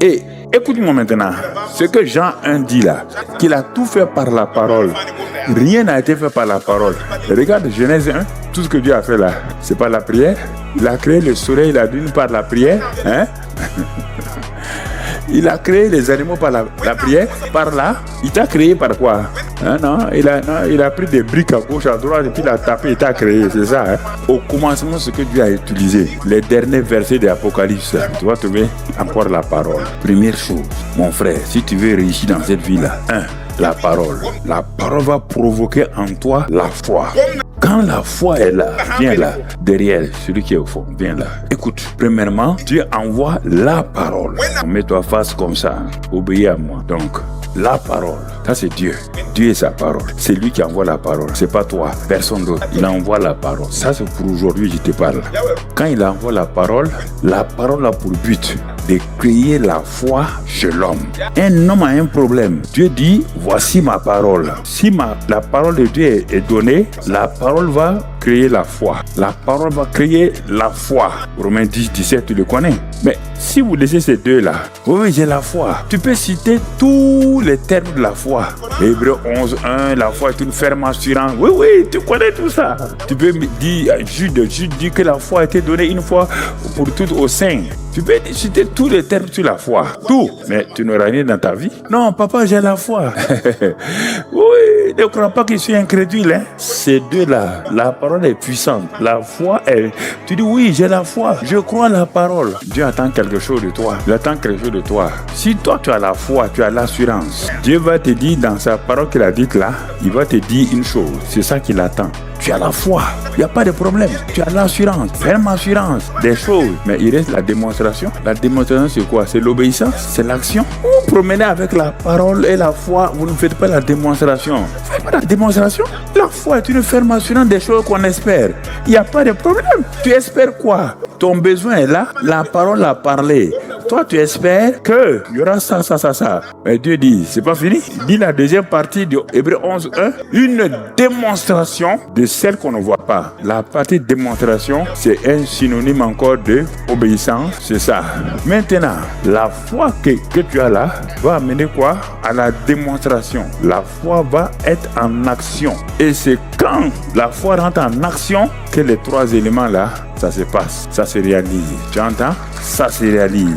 Et écoute-moi maintenant, ce que Jean 1 dit là, qu'il a tout fait par la parole. Rien n'a été fait par la parole. Regarde Genèse 1, tout ce que Dieu a fait là, c'est par la prière. Il a créé le soleil, il a dit par la prière. Hein? Il a créé les animaux par la prière, par là. Il t'a créé par quoi? Non, il a pris des briques à gauche, à droite, et puis il a tapé, il t'a créé, c'est ça. Hein? Au commencement, ce que Dieu a utilisé, les derniers versets de l'Apocalypse, tu vas trouver encore la parole. Première chose, mon frère, si tu veux réussir dans cette vie-là, la parole. La parole va provoquer en toi la foi. Quand la foi est là, viens là, derrière celui qui est au fond, viens là. Écoute, premièrement, Dieu envoie la parole. Mets-toi face comme ça, obéis à moi. Donc, la parole, ça c'est Dieu. Dieu est sa parole. C'est lui qui envoie la parole. C'est pas toi, personne d'autre. Il envoie la parole. Ça c'est pour aujourd'hui, je te parle. Quand il envoie la parole a pour but de créer la foi chez l'homme. Un homme a un problème. Dieu dit, voici ma parole. Si la parole de Dieu est donnée, la parole va créer la foi. La parole va créer la foi. Romains 10, 17, tu le connais. Mais si vous laissez ces deux-là, oui, j'ai la foi. Tu peux citer tous les termes de la foi. Hébreux 11, 1, la foi est une ferme assurance. Oui, tu connais tout ça. Tu peux dire, Jude dit que la foi a été donnée une fois pour toutes aux saints. Tu peux citer tous les termes sur la foi. Tout. Mais tu n'auras rien dans ta vie. Non, papa, j'ai la foi. Oui, ne crois pas que je suis incrédule. Hein? Ces deux-là, la parole est puissante. La foi est... Tu dis, oui, j'ai la foi. Je crois à la parole. Dieu attend quelque chose de toi. Il attend quelque chose de toi. Si toi, tu as la foi, tu as l'assurance. Dieu va te dire dans sa parole qu'il a dite là, il va te dire une chose. C'est ça qu'il attend. Tu as la foi, il n'y a pas de problème. Tu as l'assurance, ferme assurance des choses. Mais il reste la démonstration. La démonstration, c'est quoi? C'est l'obéissance, c'est l'action. Vous promenez avec la parole et la foi, vous ne faites pas la démonstration. Faites pas la démonstration. La foi est une ferme assurance des choses qu'on espère. Il n'y a pas de problème. Tu espères quoi? Ton besoin est là, la parole a parlé. Toi, tu espères qu'il y aura ça. Mais Dieu dit, c'est pas fini. Il dit la deuxième partie de Hébreux 11, 1, une démonstration de celle qu'on ne voit pas. La partie démonstration, c'est un synonyme encore de obéissance, c'est ça. Maintenant, la foi que tu as là va amener quoi? À la démonstration. La foi va être en action. Et c'est quand la foi rentre en action que les trois éléments là, ça se passe, ça se réalise. Tu entends? Ça se réalise.